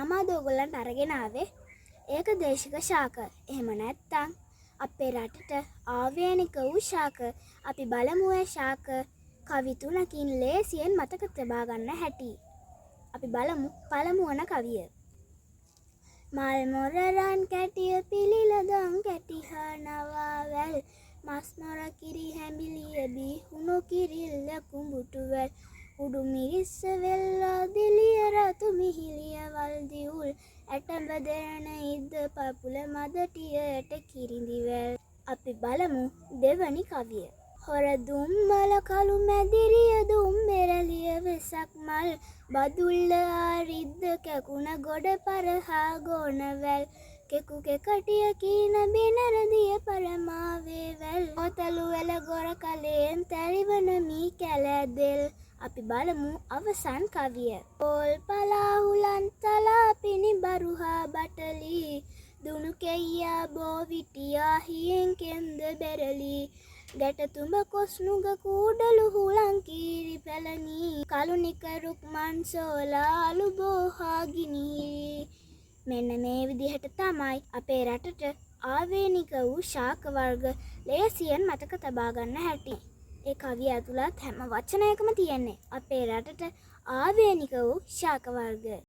මම අද ඔයගොල්ලන්ට අරගෙන ආවේ ඒකදේශික ශාක. එහෙම නැත්නම් අපේ රටට ආවේනික වූ ශාක. අපි බලමු ඒ ශාක කවි තුනකින් ලේසියෙන් මතක තබා ගන්න හැටි. අපි බලමු පළමු වන කවිය. මල් මොර රන් කැටිය පිළිල දන් කැටිහා නවාවැල් මස් මොර කිරි හැඹිලිය බිහුණු කිරිල්ල කුඹුටුවැල් උඩු මිරිස්ස වෙල්ලා දිලිය රතු මිහිලිය වල් දිවුල් ඇටඹ දෙරණ ඉද්ද පපුල මදටියට කිරිඳිවැල්. අපි බලමු දෙවනි කවිය. හොර දුම්මල කළු මැදිරිය දුම් මෙරලිය වෙසක් මල් බදුල්ල ආරිද්ද කැකුණ ගොඩ පරහා ගෝනවැල් කෙකු කෙකටිය කීන බිනරදිය පරමාවේ වැල් ඔතලු වෙල ගොර කලයෙන් තැරිවන මී කැලැදෙල්. අපි බලමු අවසන් කවිය. පොල් පලාහුලන් තලා පිණි බරුහා බටලි දුනු කෙයියා බෝවිටියා හියෙන් කෙන්ද බෙරලි ගැටතුඹ කොස්නුග කූඩලු හුලං කීරි පැලනී කළුනිකරුක් මන්සෝලා අලු බෝහා ගිනීරි. මෙන්න මේ විදිහට තමයි අපේ රටට ආවේනික වූ ශාක වර්ග ලේසියෙන් මතක තබා ගන්න හැටි. ඒ කවිය ඇතුළත් හැම වචනයකම තියෙන්නේ අපේ රටට ආවේනික වූ ශාක වර්ග.